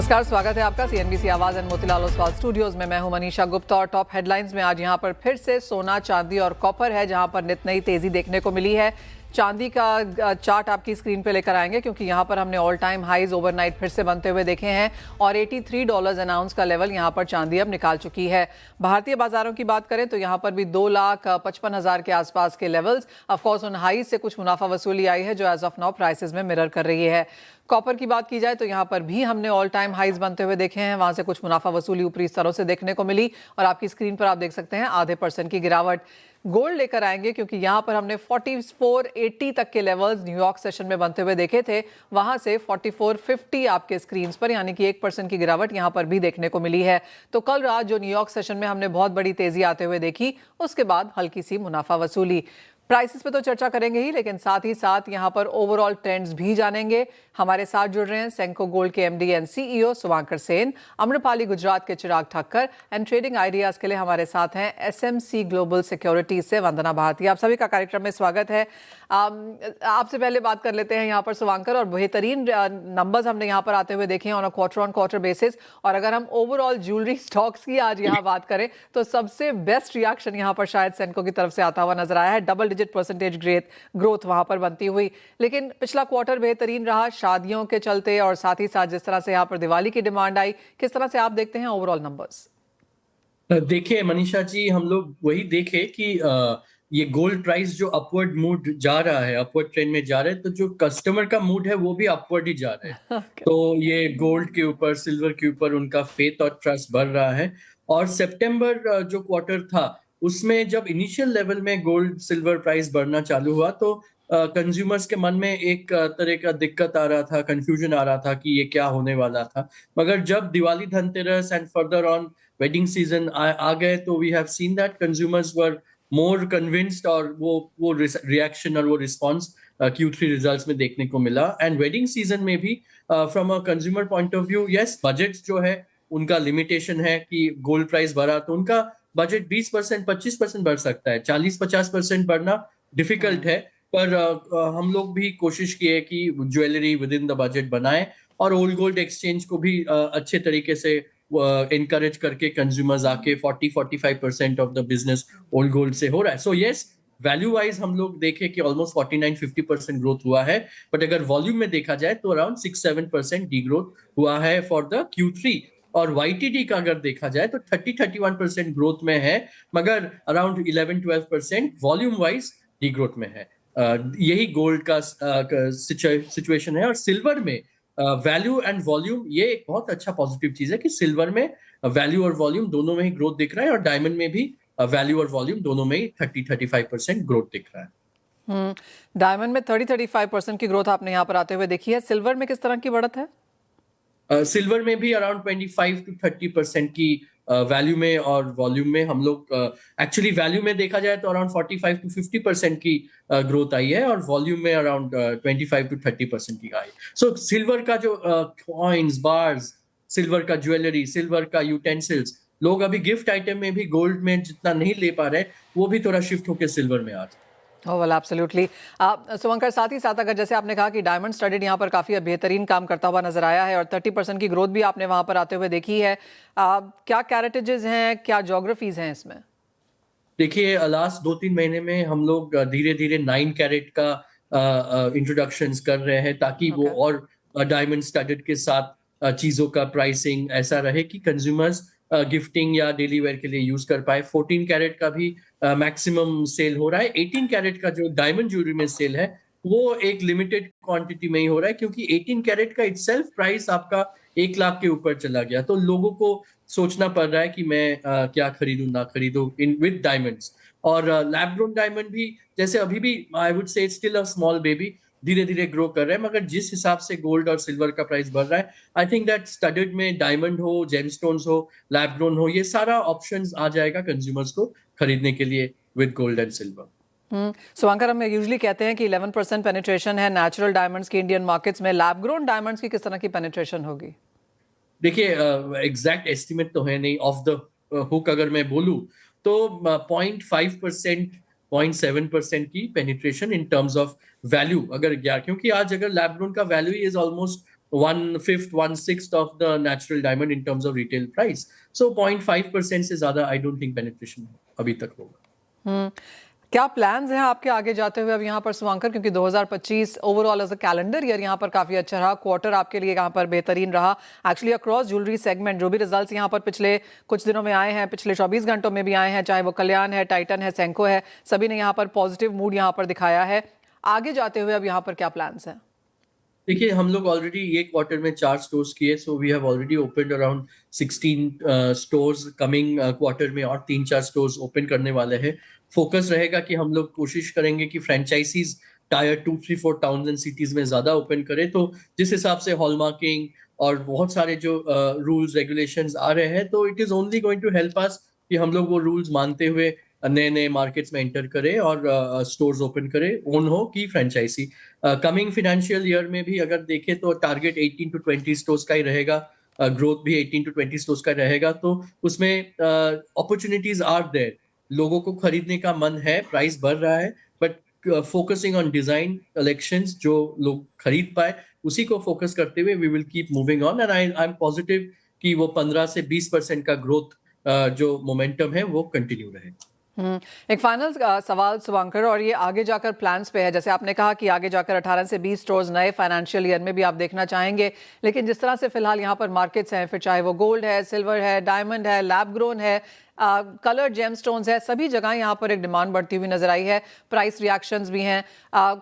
नमस्कार, स्वागत है आपका सीएनबीसी आवाज एंड मोतीलाल ओसवाल स्टूडियोज में। मैं हूं मनीषा गुप्ता और टॉप हेडलाइंस में आज यहां पर फिर से सोना, चांदी और कॉपर है, जहां पर नित नई तेजी देखने को मिली है। चांदी का चार्ट आपकी स्क्रीन पे लेकर आएंगे क्योंकि यहां पर हमने ऑल टाइम हाईज ओवरनाइट फिर से बनते हुए देखे हैं और $83 एन आउंस का लेवल यहां पर चांदी अब निकाल चुकी है। भारतीय बाजारों की बात करें तो यहां पर भी 2,55,000 के आसपास के लेवल्स। ऑफकोर्स उन हाईज से कुछ मुनाफा वसूली आई है जो एज ऑफ नाउ प्राइसेस में मिरर कर रही है। कॉपर की बात की जाए तो यहां पर भी हमने ऑल टाइम हाईज बनते हुए देखे हैं, वहां से कुछ मुनाफा वसूली ऊपरी स्तरों से देखने को मिली और आपकी स्क्रीन पर आप देख सकते हैं आधे % की गिरावट। गोल्ड लेकर आएंगे क्योंकि यहां पर हमने 4480 तक के लेवल्स न्यूयॉर्क सेशन में बनते हुए देखे थे, वहां से 4450 आपके स्क्रीन पर, यानी कि 1% की गिरावट यहां पर भी देखने को मिली है। तो कल रात जो न्यूयॉर्क सेशन में हमने बहुत बड़ी तेजी आते हुए देखी, उसके बाद हल्की सी मुनाफा वसूली। प्राइसेस पे तो चर्चा करेंगे ही, लेकिन साथ ही साथ यहां पर ओवरऑल ट्रेंड्स भी जानेंगे। हमारे साथ जुड़ रहे हैं सेंको गोल्ड के MD and CEO Shubhankar Sen, Amrapali Gujarat के चिराग ठक्कर एंड ट्रेडिंग आइडियाज के लिए हमारे साथ हैं एसएमसी ग्लोबल सिक्योरिटीज से वंदना भारती। आप सभी का कार्यक्रम में स्वागत है। आपसे पहले बात कर लेते हैं यहाँ पर शुभांकर, और बेहतरीन नंबर्स हमने यहाँ पर आते हुए देखे हैं on a quarter on quarter basis. और अगर हम ओवरऑल ज्वेलरी स्टॉक्स की आज यहाँ बात करें तो सबसे बेस्ट रिएक्शन यहाँ पर शायद सेंको की तरफ से आता हुआ नजर आया है। डबल डिजिट % ग्रोथ वहां पर बनती हुई, लेकिन पिछला क्वार्टर बेहतरीन रहा शादियों के चलते और साथ ही साथ जिस तरह से यहाँ पर दिवाली की डिमांड आई। किस तरह से आप देखते हैं ओवरऑल नंबर्स? देखिए मनीषा जी, हम लोग वही देखे कि ये गोल्ड प्राइस जो अपवर्ड मूड जा रहा है, अपवर्ड ट्रेंड में जा रहा है, तो जो कस्टमर का मूड है वो भी अपवर्ड ही जा रहा है। तो ये गोल्ड के ऊपर, सिल्वर के ऊपर उनका फेथ और ट्रस्ट बढ़ रहा है। और सितंबर जो क्वार्टर था उसमें जब इनिशियल लेवल में गोल्ड सिल्वर प्राइस बढ़ना चालू हुआ तो कंज्यूमर्स के मन में एक तरह का दिक्कत आ रहा था, कंफ्यूजन आ रहा था कि ये क्या होने वाला था। मगर जब Diwali, Dhanteras and further on wedding season आ गए तो we have seen that consumers were more convinced, और वो रिएक्शन और वो रिस्पॉन्स Q3 रिजल्ट्स में देखने को मिला। एंड वेडिंग सीजन में भी from a consumer point of view, yes, budgets जो है उनका लिमिटेशन है कि गोल्ड प्राइस बढ़ा तो उनका बजट 20% 25% बढ़ सकता है, 40-50% बढ़ना डिफिकल्ट है। पर हम लोग भी कोशिश किए कि jewellery with in the budget बनाए और ओल्ड गोल्ड एक्सचेंज को भी अच्छे तरीके से encourage करके कंज्यूमर्स आके 40-45% of the business old gold से हो रहा है। सो यस, वैल्यू वाइज हम लोग देखें कि ऑलमोस्ट 49-50% ग्रोथ हुआ है, बट अगर वॉल्यूम में देखा जाए तो अराउंड 6-7% डी ग्रोथ हुआ है फॉर द Q3। और YTD का अगर देखा जाए तो 30-31% ग्रोथ में है, मगर around 11-12% volume wise D growth में है। यही गोल्ड का सिचुएशन है। और सिल्वर में वैल्यू एंड वॉल्यूम, ये एक बहुत अच्छा पॉजिटिव चीज है कि सिल्वर में वैल्यू और वॉल्यूम दोनों में ही ग्रोथ दिख रहा है, और डायमंड में भी वैल्यू और वॉल्यूम दोनों में ही 30-35% ग्रोथ दिख रहा है। डायमंड में 30-35% की ग्रोथ आपने यहाँ पर आते हुए देखी है। सिल्वर में किस तरह की बढ़त है? सिल्वर में भी अराउंड 25-30% की वैल्यू में और वॉल्यूम में हम लोग एक्चुअली वैल्यू में देखा जाए तो अराउंड 45-50% की ग्रोथ आई है, और वॉल्यूम में अराउंड 25-30% की आई। सो सिल्वर का जो कॉइन्स, बार्स, सिल्वर का ज्वेलरी, सिल्वर का यूटेंसिल्स, लोग अभी गिफ्ट आइटम में भी गोल्ड में जितना नहीं ले पा रहे, वो भी थोड़ा शिफ्ट होकर सिल्वर में आ जाए। ओह वेल, एब्सोल्युटली। शुभंकर, साथ ही साथ अगर जैसे आपने कहा कि डायमंड स्टडीड यहाँ पर काफ़ी बेहतरीन काम करता हुआ नजर आया है और 30% की ग्रोथ भी आपने वहाँ पर आते हुए देखी है, क्या कैरेटेजेस हैं, क्या ज्योग्राफीज हैं इसमें? देखिए लास्ट 2-3 महीने में हम लोग धीरे धीरे 9 कैरेट का इंट्रोडक्शंस कर रहे हैं, ताकि वो और डायमंड स्टडड के साथ चीजों का प्राइसिंग ऐसा रहे कि कंज्यूमर्स गिफ्टिंग या डेली वेयर के लिए यूज कर पाए। 14 कैरेट का भी मैक्सिमम सेल हो रहा है। 18 कैरेट का जो डायमंड ज्वेलरी में सेल है वो एक लिमिटेड क्वांटिटी में ही हो रहा है, क्योंकि 18 कैरेट का इटसेल्फ प्राइस आपका 1 लाख के ऊपर चला गया। तो लोगों को सोचना पड़ रहा है कि मैं क्या खरीदूं ना खरीदूं इन विद डायमंड्स। और लैब ग्रोन डायमंड भी जैसे अभी भी I would say still a small baby, धीरे धीरे ग्रो कर रहे हैं, मगर जिस हिसाब से गोल्ड और सिल्वर का प्राइस बढ़ रहा है, आई थिंक दैट स्टडड में डायमंड हो, जेमस्टोन्स हो, लैब ग्रोन हो, ये सारा ऑप्शंस आ जाएगा कंज्यूमर्स को खरीदने के लिए विद गोल्ड एंड सिल्वर। शुभंकर, हम यूजुअली कहते हैं कि 11% पेनिट्रेशन है नेचुरल डायमंड्स की इंडियन मार्केट्स में, लैब ग्रोन डायमंड्स की किस तरह की पेनिट्रेशन होगी? देखिए एग्जैक्ट एस्टिमेट तो है नहीं, ऑफ द हुक अगर मैं बोलूं तो 0.5% 0.7% की penetration in terms of value अगर गया, क्योंकि आज अगर लैब ग्रोन का value is almost 1/5, 1/6 of the natural diamond in terms of retail price. So 0.5% से ज्यादा I don't think penetration अभी तक होगा. क्या प्लान्स हैं आपके आगे जाते हुए अब यहाँ पर शुभांकर, क्योंकि 2025 overall as a calendar year यहाँ पर काफी अच्छा रहा, क्वार्टर आपके लिए यहाँ पर बेहतरीन रहा एक्चुअली अक्रॉस ज्वेलरी सेगमेंट। जो भी रिजल्ट्स यहाँ पर पिछले कुछ दिनों में आए हैं, पिछले 24 घंटों में भी आए हैं, चाहे वो कल्याण है, टाइटन है, सेंको है, सभी ने यहाँ पर पॉजिटिव मूड यहाँ पर दिखाया है। आगे जाते हुए अब यहाँ पर क्या प्लान्स हैं? देखिए, हम लोग ऑलरेडी ये क्वार्टर में 4 स्टोर्स किए, so we have already opened around 16 stores coming quarter में, और 3-4 स्टोर्स ओपन करने वाले हैं. फोकस रहेगा कि हम लोग कोशिश करेंगे कि franchises tyre 2, 3, 4 towns and cities में ज्यादा ओपन करें. तो जिस हिसाब से हॉलमार्किंग और बहुत सारे जो रूल्स रेगुलेशंस आ रहे हैं, तो it is only going to help us कि हम लोग वो रूल्स मानते हुए नए नए मार्केट्स में एंटर करें और स्टोर्स ओपन करें, ओन हो कि फ्रेंचाइजी. कमिंग फाइनेंशियल ईयर में भी अगर देखें तो टारगेट 18 to 20 स्टोर्स का ही रहेगा, ग्रोथ भी 18 to 20 स्टोर्स का रहेगा. तो उसमें अपॉर्चुनिटीज आर देयर, लोगों को खरीदने का मन है, प्राइस बढ़ रहा है, but focusing on design collections जो लोग खरीद पाए, उसी को फोकस करते हुए we will keep moving on. And I am positive कि वो 15 से 20% का ग्रोथ जो मोमेंटम है वो कंटिन्यू रहे. एक फाइनल सवाल शुभांकर, और ये आगे जाकर प्लान्स पे है। जैसे आपने कहा कि आगे जाकर 18 से 20 स्टोर्स नए फाइनेंशियल ईयर में भी आप देखना चाहेंगे, लेकिन जिस तरह से फिलहाल यहाँ पर मार्केट्स हैं, फिर चाहे वो गोल्ड है, सिल्वर है, डायमंड है, लैब ग्रोन है, कलर जेमस्टोन्स है, सभी जगह यहाँ पर एक डिमांड बढ़ती हुई नजर आई है। प्राइस रिएक्शंस भी हैं।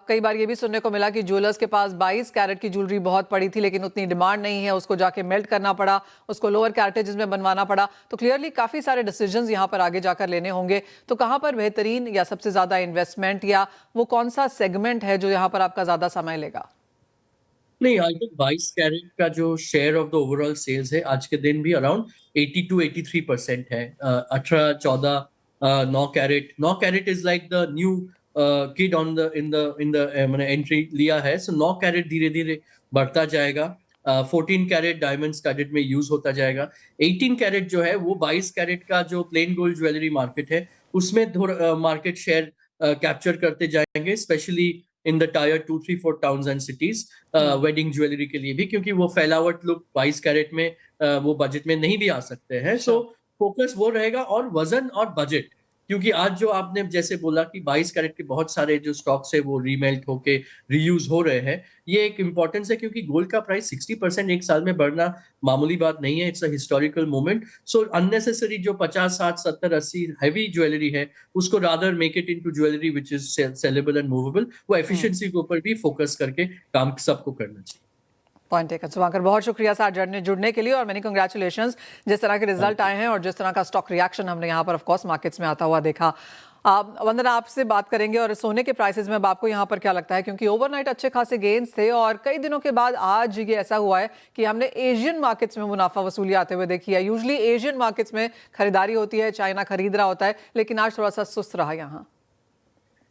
कई बार ये भी सुनने को मिला कि ज्वेलर्स के पास 22 कैरेट की ज्वेलरी बहुत पड़ी थी, लेकिन उतनी डिमांड नहीं है, उसको जाके मेल्ट करना पड़ा, उसको लोअर कैरेटेजेस में बनवाना पड़ा। तो क्लियरली काफी सारे डिसीजंस यहाँ पर आगे जाकर लेने होंगे। तो कहाँ पर बेहतरीन या सबसे ज्यादा इन्वेस्टमेंट, या वो कौन सा सेगमेंट है जो यहाँ पर आपका ज्यादा समय लेगा? नहीं, आई थिंक 22 कैरेट का जो share of the overall sales है आज के दिन भी अराउंड 80 to 83% है. 18, 14, 9 carat is like the new kid on the in the मैंने एंट्री लिया है. सो 9 कैरेट धीरे धीरे बढ़ता जाएगा. 14 कैरेट डायमंड स्टडेड में यूज होता जाएगा. 18 कैरेट जो है वो 22 कैरेट का जो प्लेन गोल्ड ज्वेलरी मार्केट है उसमें मार्केट शेयर कैप्चर करते जाएंगे, specially in the tyre 2, 3, 4 towns and cities, wedding jewellery के लिए भी, क्योंकि वो फैलावट लुक 22 कैरेट में वो बजट में नहीं भी आ सकते हैं. सो फोकस वो रहेगा, और वजन और बजट, क्योंकि आज जो आपने जैसे बोला कि 22 कैरेट के बहुत सारे जो स्टॉक्स है वो रीमेल्ट होके रीयूज हो रहे हैं, ये एक इंपॉर्टेंस है, क्योंकि गोल्ड का प्राइस 60% एक साल में बढ़ना मामूली बात नहीं है. It's a historical moment. So unnecessary जो 50, 60, 70, 80 हैवी ज्वेलरी है उसको rather make it into jewellery which is saleable and movable. वो एफिशिएंसी के ऊपर भी फोकस करके काम सबको करना चाहिए. पॉइंट टेकन शुभांकर, बहुत शुक्रिया साथ जुड़ने के लिए, और मेनी कंग्रेचुलेशंस। जिस तरह के रिजल्ट आए हैं और जिस तरह का स्टॉक रिएक्शन हमने यहाँ पर ऑफ कोर्स मार्केट्स में आता हुआ देखा। वंदना, आपसे बात करेंगे और सोने के प्राइसेस में अब आपको यहाँ पर क्या लगता है, क्योंकि ओवरनाइट अच्छे खासे गेन्स थे और कई दिनों के बाद आज ये ऐसा हुआ है कि हमने एशियन मार्केट्स में मुनाफा वसूली आते हुए देखी है। यूजुअली एशियन मार्केट्स में खरीदारी होती है, चाइना खरीद रहा होता है, लेकिन आज थोड़ा सा सुस्त रहा यहाँ।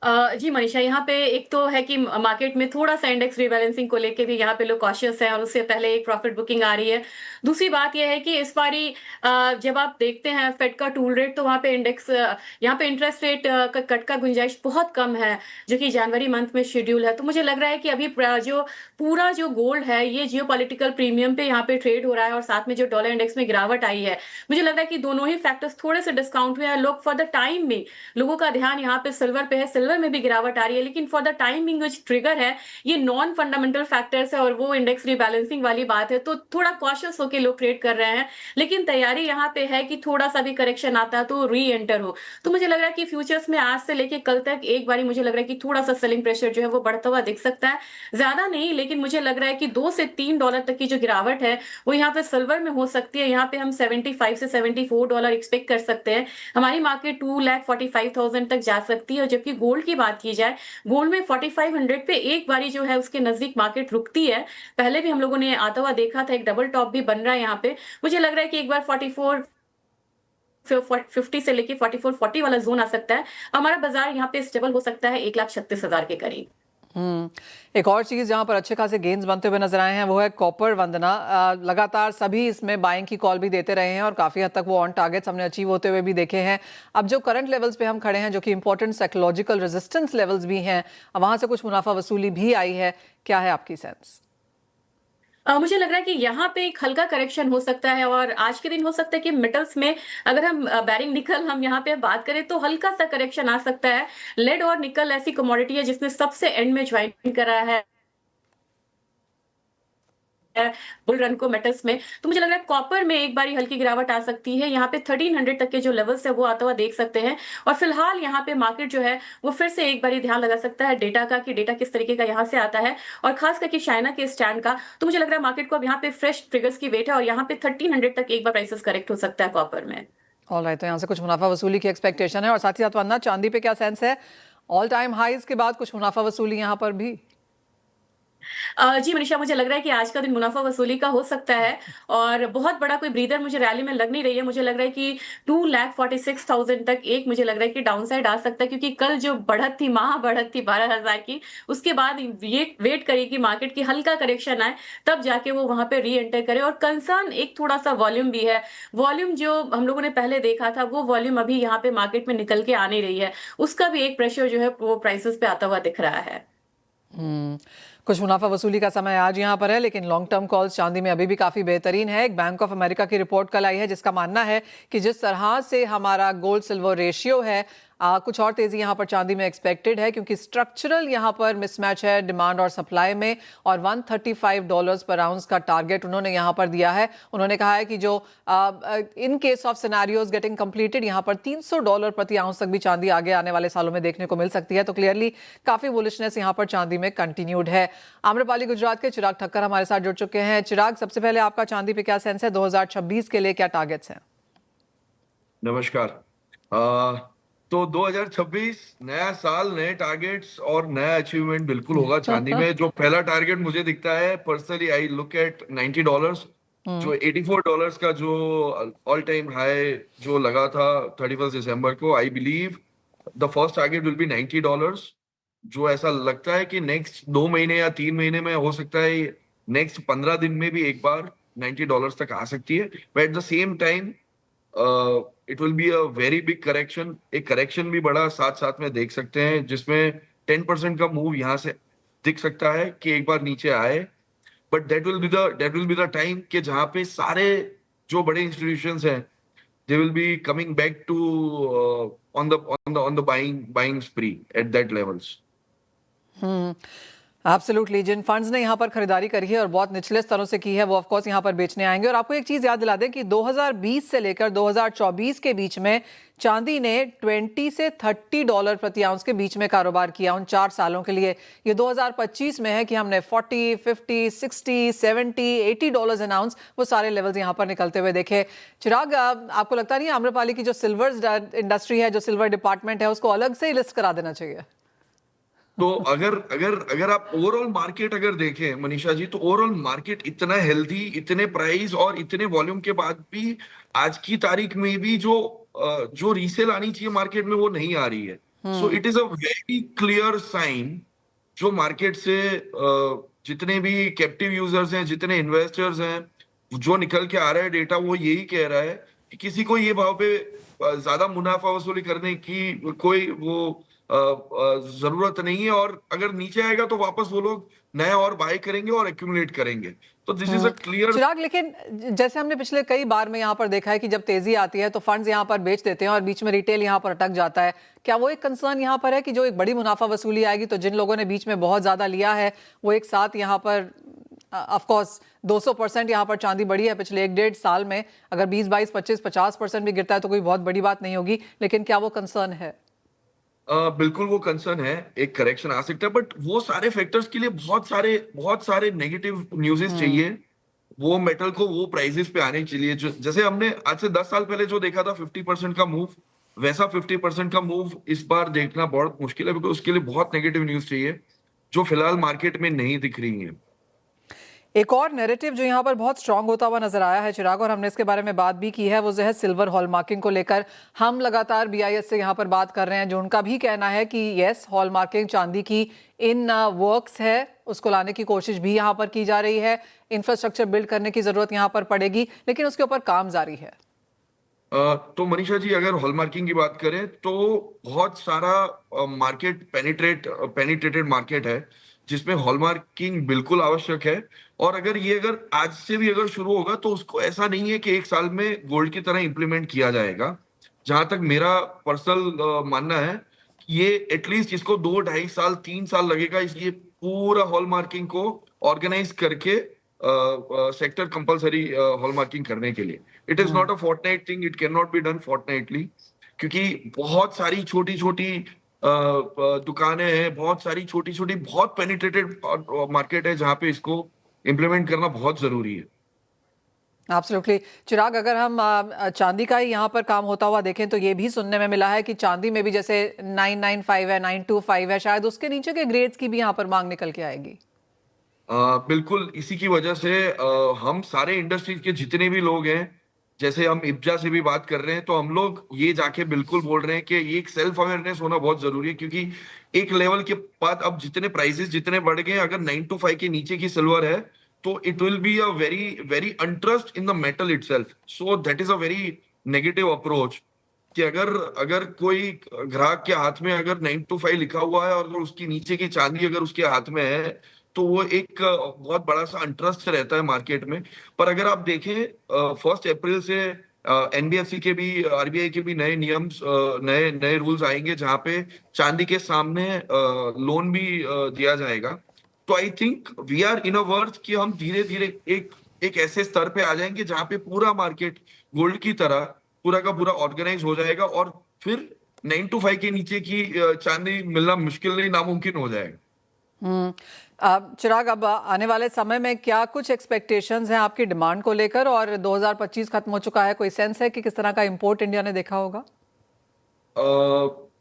जी मनीषा, यहाँ पे एक तो है कि मार्केट में थोड़ा सा इंडेक्स रीबैलेंसिंग को लेके भी यहाँ पे लोग कॉशियस हैं और उससे पहले एक प्रॉफिट बुकिंग आ रही है। दूसरी बात यह है कि इस बारी जब आप देखते हैं फेड का टूल रेट, तो वहाँ पे इंडेक्स यहाँ पे इंटरेस्ट रेट का कट का गुंजाइश बहुत कम है, जो कि जनवरी मंथ में शेड्यूल है। तो मुझे लग रहा है कि अभी जो पूरा जो गोल्ड है ये जियोपॉलिटिकल प्रीमियम पे यहाँ पे ट्रेड हो रहा है, और साथ में जो डॉलर इंडेक्स में गिरावट आई है, मुझे लग रहा है कि दोनों ही फैक्टर्स थोड़े से डिस्काउंट हुए हैं। लोग फॉर द टाइम में, लोगों का ध्यान यहाँ पे सिल्वर पे है, सिल्वर में भी गिरावट आ रही है, लेकिन फॉर द टाइमिंग जो ट्रिगर है ये नॉन फंडामेंटल फैक्टर्स है और वो इंडेक्स रीबैलेंसिंग वाली बात है। तो थोड़ा कॉशियस होकर लोग ट्रेड कर रहे हैं, लेकिन तैयारी यहाँ पे है कि थोड़ा सा भी करेक्शन आता है तो री एंटर हो। तो मुझे लग रहा है कि फ्यूचर्स में आज से लेके कल तक एक बारी मुझे लग रहा है कि थोड़ा सा सेलिंग प्रेशर जो है वो बढ़ता हुआ दिख सकता है, ज्यादा नहीं, लेकिन मुझे लग रहा है कि $2 से $3 तक की जो गिरावट है वो यहाँ पे सिल्वर में हो सकती है। यहाँ पे हम $75 से $74 एक्सपेक्ट कर सकते हैं। हमारी मार्केट 2,45,000 तक जा सकती है। और जबकि गोल्ड की बात की जाए, गोल्ड में 4500 पे एक बारी जो है उसके नजदीक मार्केट रुकती है। पहले भी हम लोगों ने आता हुआ देखा था, एक डबल टॉप भी बन रहा है यहाँ पे। मुझे लग रहा है कि एक बार 50 से लेके 4440 वाला जोन आ सकता है। हमारा बाजार यहाँ पे स्टेबल हो सकता है 1,36,000 के करीब। एक और चीज जहां पर अच्छे खासे गेन्स बनते हुए नजर आए हैं वो है कॉपर। वंदना, लगातार सभी इसमें बाइंग की कॉल भी देते रहे हैं और काफी हद तक वो ऑन टारगेट्स हमने अचीव होते हुए भी देखे हैं। अब जो करंट लेवल्स पे हम खड़े हैं, जो कि इंपॉर्टेंट साइकोलॉजिकल रेजिस्टेंस लेवल्स भी हैं, वहां से कुछ मुनाफा वसूली भी आई है, क्या है आपकी सेंस? मुझे लग रहा है कि यहाँ पे एक हल्का करेक्शन हो सकता है और आज के दिन हो सकता है कि मेटल्स में अगर हम बैरिंग निकल हम यहाँ पे बात करें तो हल्का सा करेक्शन आ सकता है। लेड और निकल ऐसी कमोडिटी है जिसने सबसे एंड में ज्वाइन करा है बुल रन को मेटल्स में। तो मुझे लग रहा है कॉपर में एक बारी हल्की गिरावट आ सकती है। यहाँ पे 1300 तक के जो लेवल्स है वो आता हुआ देख सकते हैं और फिलहाल यहाँ पे मार्केट जो है वो फिर से एक बारी ध्यान लगा सकता है डेटा का कि डेटा किस तरीके का यहाँ से आता है और खास करके चाइना के स्टैंड का। तो मुझे लग रहा है मार्केट को अब यहाँ पे फ्रेश ट्रिगर्स की वेट है और यहाँ पे 1300 तक एक बार प्राइसेस करेक्ट हो सकता है कॉपर में। ऑलराइट, तो यहाँ से कुछ मुनाफा वसूली की एक्सपेक्टेशन है और साथ ही साथ वरना चांदी पे क्या सेंस है? ऑल टाइम हाईज के बाद कुछ मुनाफा वसूली यहाँ पर भी? जी मनीषा, मुझे लग रहा है कि आज का दिन मुनाफा वसूली का हो सकता है और बहुत बड़ा कोई ब्रीदर मुझे रैली में लग नहीं रही है। मुझे लग रहा है कि 2,46,000 तक एक मुझे लग रहा है कि डाउनसाइड आ सकता है क्योंकि कल जो बढ़त थी, महा बढ़त थी 12,000 की, उसके बाद ये वेट करेगी मार्केट की हल्का करेक्शन आए तब जाके वो वहां पे री एंटर करे। और कंसर्न एक थोड़ा सा वॉल्यूम भी है। वॉल्यूम जो हम लोगों ने पहले देखा था वो वॉल्यूम अभी यहाँ पे मार्केट में निकल के आ नहीं रही है, उसका भी एक प्रेशर जो है वो प्राइसेस पे आता हुआ दिख रहा है। कुछ मुनाफा वसूली का समय आज यहाँ पर है, लेकिन लॉन्ग टर्म कॉल्स चांदी में अभी भी काफी बेहतरीन है। एक बैंक ऑफ अमेरिका की रिपोर्ट कल आई है जिसका मानना है कि जिस तरह से हमारा गोल्ड सिल्वर रेशियो है, कुछ और तेजी यहाँ पर चांदी में एक्सपेक्टेड है क्योंकि स्ट्रक्चरल यहाँ पर मिसमैच है डिमांड और सप्लाई में। और $135 पर आउंस का टारगेट उन्होंने यहाँ पर दिया है। उन्होंने कहा है कि जो in case of scenarios getting completed यहाँ पर $300 प्रति आउंस तक भी चांदी आगे आने वाले सालों में देखने को मिल सकती है। तो क्लियरली काफी बुलिशनेस यहाँ पर चांदी में कंटिन्यूड है। आम्रपाली गुजरात के चिराग ठक्कर हमारे साथ जुड़ चुके हैं। चिराग, सबसे पहले आपका चांदी पे क्या सेंस है? 2026 के लिए क्या टारगेट्स हैं? नमस्कार। तो 2026 नया साल, नए टारगेट्स और नया अचीवमेंट बिल्कुल होगा चांदी में। जो पहला टारगेट मुझे दिखता है, पर्सनली आई लुक एट $90, जो $84 का जो ऑल टाइम हाई जो लगा था 31 दिसंबर को। I believe the first target will be $90, जो ऐसा लगता है कि नेक्स्ट 2 महीने या 3 महीने में हो सकता है, नेक्स्ट 15 दिन में भी एक बार $90 तक आ सकती है। But at the same time it will be a very big correction. एक करेक्शन भी बड़ा साथ साथ में देख सकते हैं जिसमें 10% का मूव यहाँ से दिख सकता है कि एक बार नीचे आए। But that will be the time कि जहां पे सारे जो बड़े इंस्टीट्यूशंस हैं, they will be coming back to on the buying spree at that levels. Absolutely, जिन फंड्स ने यहाँ पर खरीदारी करी है और बहुत निचले स्तरों से की है वो ऑफ कोर्स यहाँ पर बेचने आएंगे। और आपको एक चीज याद दिला दें कि 2020 से लेकर 2024 के बीच में चांदी ने $20 से $30 प्रति आउंस के बीच में कारोबार किया उन 4 सालों के लिए। ये 2025 में है कि हमने $40, $50, $60, $70, $80 एन आउंस, वो सारे लेवल्स यहाँ पर निकलते हुए देखे। चिराग, आपको लगता नहीं है आम्रपाली की जो सिल्वर इंडस्ट्री है, जो सिल्वर डिपार्टमेंट है, उसको अलग से ही लिस्ट करा देना चाहिए? तो अगर आप ओवरऑल मार्केट अगर देखें मनीषा जी, तो ओवरऑल मार्केट इतना हेल्दी, इतने प्राइस और इतने वॉल्यूम के बाद भी आज की तारीख में भी जो रीसेल आनी चाहिए मार्केट में वो नहीं आ रही है। So it is a very clear sign जो मार्केट से जितने भी कैप्टिव यूजर्स हैं, जितने इन्वेस्टर्स हैं, जो निकल के आ रहा है डेटा, वो यही कह रहा है कि किसी को ये भाव पे ज्यादा मुनाफा वसूली करने की कोई वो जरूरत नहीं है। और अगर नीचे आएगा तो वापस वो लोग नया और बाय करेंगे और एक्यूमुलेट करेंगे। तो दिस इज अ क्लियर। चिराग, लेकिन जैसे हमने पिछले कई बार में यहाँ पर देखा है कि जब तेजी आती है तो फंड्स यहाँ पर बेच देते हैं और बीच में रिटेल यहाँ पर अटक जाता है। क्या वो एक कंसर्न यहाँ पर है कि जो एक बड़ी मुनाफा वसूली आएगी तो जिन लोगों ने बीच में बहुत ज्यादा लिया है वो एक साथ यहाँ पर ऑफ कोर्स 200% यहाँ पर चांदी बढ़ी है पिछले 1-1.5 साल में। अगर 20, 22, 25, 50% भी गिरता है तो कोई बहुत बड़ी बात नहीं होगी, लेकिन क्या वो कंसर्न है? बिल्कुल वो कंसर्न है, एक करेक्शन आ सकता है। बट वो सारे फैक्टर्स के लिए बहुत सारे नेगेटिव न्यूज़ेस चाहिए वो मेटल को वो प्राइसेस पे आने के लिए। जैसे हमने आज से 10 साल पहले जो देखा था 50% का मूव, वैसा 50% का मूव इस बार देखना बहुत मुश्किल है, बिकॉज उसके लिए बहुत नेगेटिव न्यूज चाहिए जो फिलहाल मार्केट में नहीं दिख रही है। एक और नैरेटिव जो यहाँ पर बहुत स्ट्रांग होता हुआ नजर आया है चिराग, और हमने इसके बारे में बात भी की है, वो जो है सिल्वर हॉलमार्किंग को लेकर। हम लगातार BIS से यहाँ पर बात कर रहे हैं जो उनका भी कहना है कि यस, हॉलमार्किंग चांदी की इन वर्क्स है, उसको लाने की कोशिश भी यहाँ पर की जा रही है। इंफ्रास्ट्रक्चर बिल्ड करने की जरूरत यहाँ पर पड़ेगी, लेकिन उसके ऊपर काम जारी है। तो मनीषा जी, अगर हॉलमार्किंग की बात करें तो बहुत सारा मार्केट पेनिट्रेटेड मार्केट है जिसमें हॉलमार्किंग बिल्कुल आवश्यक है। और अगर आज से भी अगर शुरू होगा तो उसको ऐसा नहीं है कि 1 साल में गोल्ड की तरह इंप्लीमेंट किया जाएगा। जहां तक मेरा पर्सनल मानना है, ये एटलीस्ट इसको 2-2.5 साल 3 साल लगेगा इसलिए पूरा हॉलमार्किंग को ऑर्गेनाइज करके सेक्टर कंपलसरी हॉलमार्किंग करने के लिए। It is not a fortnight thing, it can not be done fortnightly, क्योंकि बहुत सारी छोटी छोटी दुकानें हैं, बहुत सारी छोटी छोटी बहुत पेनिट्रेटेड मार्केट है जहां पे इसको इम्प्लीमेंट करना बहुत जरूरी है। एब्सोल्युटली। चिराग, अगर हम चांदी का ही यहाँ पर काम होता हुआ देखें तो ये भी सुनने में मिला है कि चांदी में भी जैसे 995 है, 925 है, शायद उसके नीचे के ग्रेड्स की भी यहाँ पर मांग निकल के आएगी। बिल्कुल इसी की वजह से हम सारे इंडस्ट्रीज के जितने भी लोग हैं, जैसे हम इब्जा से भी बात कर रहे हैं, तो हम लोग ये जाके बिल्कुल बोल रहे हैं कि ये एक सेल्फ अवेयरनेस होना बहुत जरूरी है, क्योंकि एक लेवल के बाद अब जितने प्राइसेस जितने बढ़ गए, अगर 925 के नीचे की सिल्वर है तो it will be a very very untrust in the metal itself. So that is a very negative approach कि अगर अगर कोई ग्राहक के हाथ में अगर 925 लिखा हुआ है और अगर उसकी नीचे की चांदी अगर उसके हाथ में है, तो वो एक बहुत बड़ा सा अंट्रस्ट रहता है मार्केट में। पर अगर आप देखें 1 अप्रैल से एनबीएफसी के भी, आरबीआई के भी नए नियम, नए नए रूल्स आएंगे जहां पे चांदी के सामने लोन भी दिया जाएगा। तो I think we are in a worth कि हम धीरे धीरे एक ऐसे स्तर पे आ जाएंगे जहां पे पूरा मार्केट गोल्ड की तरह पूरा का पूरा ऑर्गेनाइज हो जाएगा, और फिर 925 के नीचे की चांदी मिलना मुश्किल नहीं, नामुमकिन हो जाएगा। चिराग, अब आने वाले समय में क्या कुछ एक्सपेक्टेशंस हैं आपकी डिमांड को लेकर, और 2025 खत्म हो चुका है, कोई सेंस है कि किस तरह का इंपोर्ट इंडिया ने देखा होगा?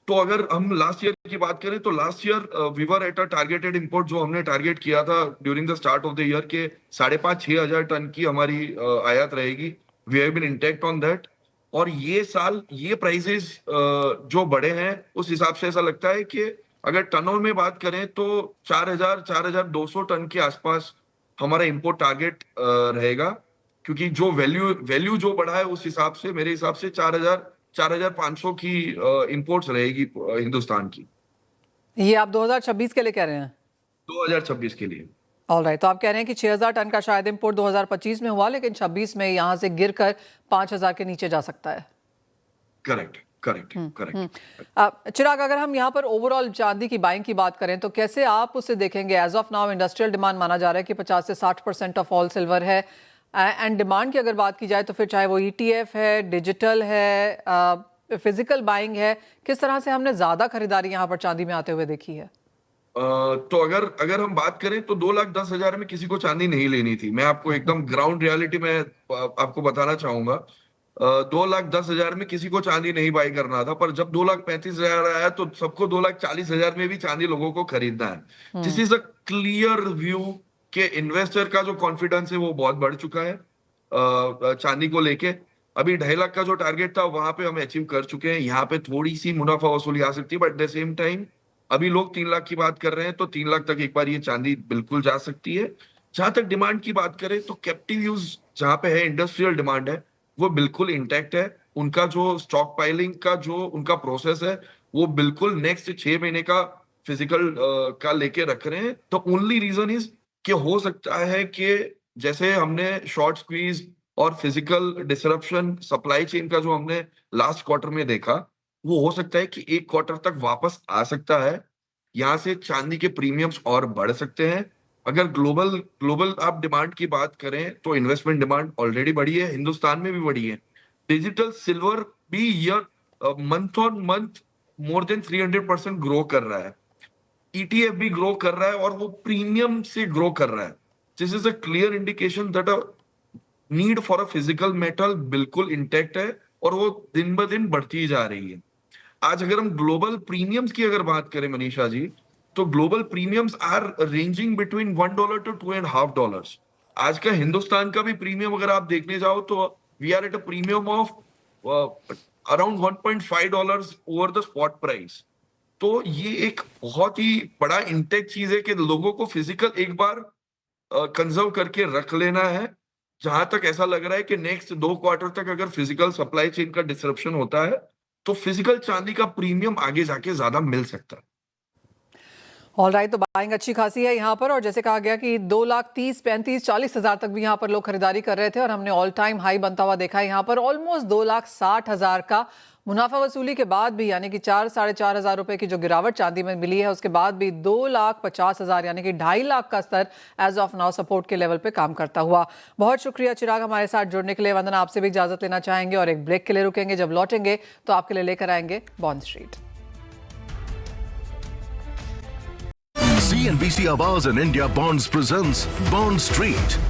तो अगर हम लास्ट ईयर की बात करें तो last year we were at a targeted import, जो हमने टारगेट किया था during the start of the year के 5,500-6 हजार टन की हमारी आयात रहेगी। We have been intact on that. और ये साल ये प्राइसेस जो बढ़े हैं उस हिसाब से ऐसा लगता है कि अगर टनों में बात करें तो 4,200 टन के आसपास हमारा इंपोर्ट टारगेट रहेगा, क्योंकि जो वैल्यू जो बढ़ा है उस हिसाब से मेरे हिसाब से 4,500 की इंपोर्ट्स रहेगी हिंदुस्तान की। ये आप 2026 के लिए कह रहे हैं? 2026 के लिए। ऑलराइट, तो आप कह रहे हैं कि 6,000 टन का शायद इंपोर्ट 2025 में हुआ, लेकिन 26 में यहाँ से गिरकर 5,000 के नीचे जा सकता है। Correct correct. चिराग, अगर हम यहाँ पर ओवरऑल चांदी की बाइंग की बात करें तो कैसे आप उसे देखेंगे? As of now industrial demand माना जा रहा है कि 50 से 60% ऑफ ऑल सिल्वर है, एंड डिमांड की अगर बात की जाए तो फिर चाहे वो ETF है, डिजिटल है, फिजिकल बाइंग है, किस तरह से हमने ज्यादा खरीदारी यहाँ पर चांदी में आते हुए देखी है? तो अगर हम बात करें तो 2,10,000 में किसी को चांदी नहीं लेनी थी। मैं आपको एकदम ग्राउंड रियलिटी में आपको बताना चाहूंगा। 2,10,000 में किसी को चांदी नहीं बाई करना था, पर जब 2,35,000 आया तो सबको 2,40,000 में भी चांदी लोगों को खरीदना है। This is a clear view कि इन्वेस्टर का जो कॉन्फिडेंस है वो बहुत बढ़ चुका है चांदी को लेके। अभी 2.5 लाख का जो टारगेट था वहां पे हम अचीव कर चुके हैं। यहाँ पे थोड़ी सी मुनाफा वसूली आ सकती है, but at the same time अभी लोग 3 लाख की बात कर रहे हैं, तो 3 लाख तक एक बार ये चांदी बिल्कुल जा सकती है। जहां तक डिमांड की बात करें तो कैप्टिव यूज जहां पे है, इंडस्ट्रियल डिमांड है, वो बिल्कुल इंटैक्ट है। उनका जो स्टॉक पाइलिंग का जो उनका प्रोसेस है वो बिल्कुल नेक्स्ट 6 महीने का फिजिकल का लेके रख रहे हैं। तो ओनली रीजन इज कि हो सकता है कि जैसे हमने शॉर्ट स्क्वीज और फिजिकल डिसरप्शन सप्लाई चेन का जो हमने लास्ट क्वार्टर में देखा, वो हो सकता है कि एक क्वार्टर तक वापस आ सकता है। यहाँ से चांदी के प्रीमियम्स और बढ़ सकते हैं। अगर ग्लोबल आप डिमांड की बात करें तो इन्वेस्टमेंट डिमांड ऑलरेडी बढ़ी है, हिंदुस्तान में भी बढ़ी है। डिजिटल सिल्वर भी year month on month more than 300% grow कर रहा है। ETF भी ग्रो कर रहा है और वो प्रीमियम से ग्रो कर रहा है। This is a clear indication that a need for a physical metal बिल्कुल इंटैक्ट है और वो दिन ब दिन बढ़ती जा रही है। आज अगर हम ग्लोबल प्रीमियम्स की अगर बात करें मनीषा जी, तो global premiums are ranging between $1 to $2.5। आज का हिंदुस्तान का भी प्रीमियम अगर आप देखने जाओ तो we are at a premium of around $1.5 over the spot price. तो ये एक बहुत ही बड़ा इंटेक चीज है कि लोगों को फिजिकल एक बार कंजर्व करके रख लेना है। जहां तक ऐसा लग रहा है कि नेक्स्ट 2 क्वार्टर तक अगर फिजिकल सप्लाई चेन का डिसरप्शन होता है तो फिजिकल चांदी का प्रीमियम आगे जाके ज्यादा मिल सकता है। ऑल राइट, तो बाइंग अच्छी खासी है यहाँ पर, और जैसे कहा गया कि 2,30,000, 35,000, 40,000 तक भी यहाँ पर लोग खरीदारी कर रहे थे और हमने ऑल टाइम हाई बनता हुआ देखा है यहाँ पर। ऑलमोस्ट 2,60,000 का मुनाफा वसूली के बाद भी, यानी कि 4-4.5 हज़ार रुपए की जो गिरावट चांदी में मिली है, उसके बाद भी 2,50,000 यानी कि 2.5 लाख का स्तर एज ऑफ नाउ सपोर्ट के लेवल पे काम करता हुआ। बहुत शुक्रिया चिराग हमारे साथ जुड़ने के लिए। वंदना, आपसे भी इजाजत लेना चाहेंगे और एक ब्रेक के लिए रुकेंगे। जब लौटेंगे तो आपके लिए लेकर आएंगे bond street. CNBC Awaaz and India Bonds presents Bond Street.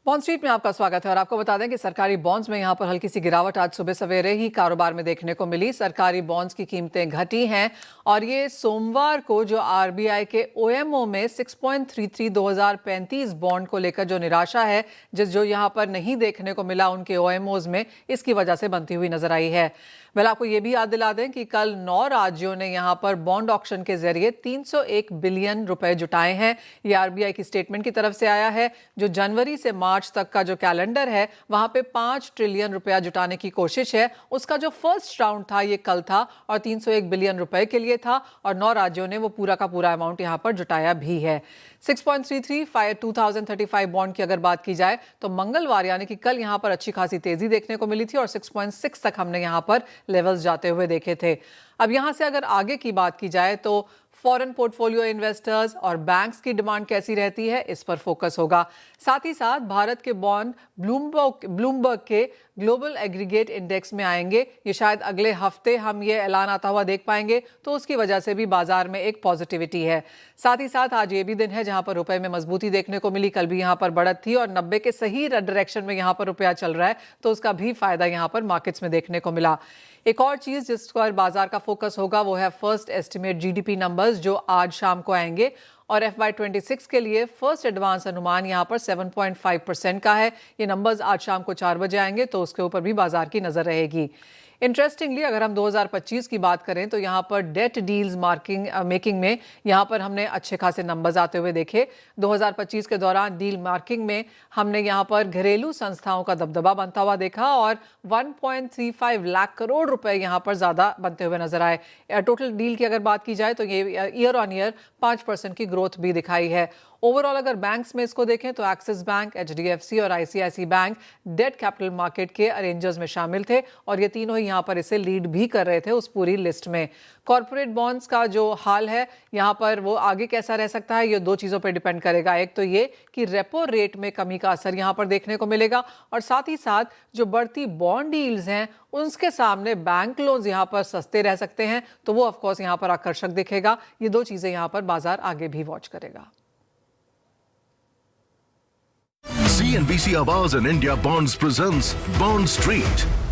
Bond street में आपका स्वागत है और आपको बता दें कि सरकारी बॉन्ड्स में यहाँ पर हल्की सी गिरावट आज सुबह सवेरे ही कारोबार में देखने को मिली। सरकारी बॉन्ड्स की कीमतें घटी हैं और ये सोमवार को जो आरबीआई के ओएमओ में 6.33 2035 बॉन्ड को लेकर जो निराशा है, जो यहाँ पर नहीं देखने को मिला उनके ओएमओज में, इसकी वजह से बनती हुई नजर आई है। वेल, आपको ये भी याद दिला दें कि कल 9 राज्यों ने यहाँ पर बॉन्ड ऑक्शन के जरिए 301 बिलियन रुपए जुटाए हैं। ये आरबीआई की स्टेटमेंट की तरफ से आया है। जो जनवरी से मार्च तक का जो कैलेंडर है, वहां पे 5 ट्रिलियन रुपया जुटाने की कोशिश है। उसका जो फर्स्ट राउंड था ये कल था और 301 बिलियन रुपए के लिए था और 9 राज्यों ने वो पूरा का पूरा अमाउंट यहाँ पर जुटाया भी है। 6.33 2035 बॉन्ड की अगर बात की जाए तो मंगलवार यानी कि कल यहाँ पर अच्छी खासी तेजी देखने को मिली थी और 6.6 तक हमने यहाँ पर लेवल्स जाते हुए देखे थे। अब यहाँ से अगर आगे की बात की जाए तो फॉरेन पोर्टफोलियो इन्वेस्टर्स और बैंक्स की डिमांड कैसी रहती है, इस पर फोकस होगा। साथ ही साथ भारत के बॉन्ड ब्लूमबर्ग के ग्लोबल एग्रीगेट इंडेक्स में आएंगे। ये शायद अगले हफ्ते हम ये ऐलान आता हुआ देख पाएंगे, तो उसकी वजह से भी बाजार में एक पॉजिटिविटी है। साथ ही साथ आज ये भी दिन है जहां पर रुपए में मजबूती देखने को मिली। कल भी यहाँ पर बढ़त थी और 90 के सही डायरेक्शन में यहाँ पर रुपया चल रहा है, तो उसका भी फायदा यहाँ पर मार्केट्स में देखने को मिला। एक और चीज जिस पर बाजार का फोकस होगा वो है फर्स्ट एस्टिमेट जीडीपी नंबर्स, जो आज शाम को आएंगे और FY26 के लिए फर्स्ट एडवांस अनुमान यहाँ पर 7.5% का है। ये नंबर्स आज शाम को 4 बजे आएंगे, तो उसके ऊपर भी बाजार की नजर रहेगी। इंटरेस्टिंगली अगर हम 2025 की बात करें तो यहाँ पर डेट डील्स मेकिंग में यहाँ पर हमने अच्छे खासे नंबर्स आते हुए देखे। 2025 के दौरान डील मार्किंग में हमने यहाँ पर घरेलू संस्थाओं का दबदबा बनता हुआ देखा और 1.35 लाख करोड़ रुपए यहाँ पर ज़्यादा बनते हुए नजर आए। टोटल डील की अगर बात की जाए तो ये ईयर ऑन ईयर 5% की ग्रोथ भी दिखाई है। ओवरऑल अगर बैंक्स में इसको देखें तो एक्सिस बैंक, HDFC और ICICI bank debt capital market के अरेंजर्स में शामिल थे और ये तीनों ही यहाँ पर इसे लीड भी कर रहे थे उस पूरी लिस्ट में। कॉर्पोरेट बॉन्ड्स का जो हाल है यहाँ पर वो आगे कैसा रह सकता है, ये 2 चीज़ों पर डिपेंड करेगा। एक तो ये कि रेपो रेट में कमी का असर यहाँ पर देखने को मिलेगा और साथ ही साथ जो बढ़ती बॉन्ड डील्स हैं उसके सामने बैंक लोन्स यहाँ पर सस्ते रह सकते हैं, तो वो ऑफकोर्स यहाँ पर आकर्षक दिखेगा। ये 2 चीज़ें यहाँ पर बाजार आगे भी वॉच करेगा। CNBC Awaaz and India Bonds presents Bond Street.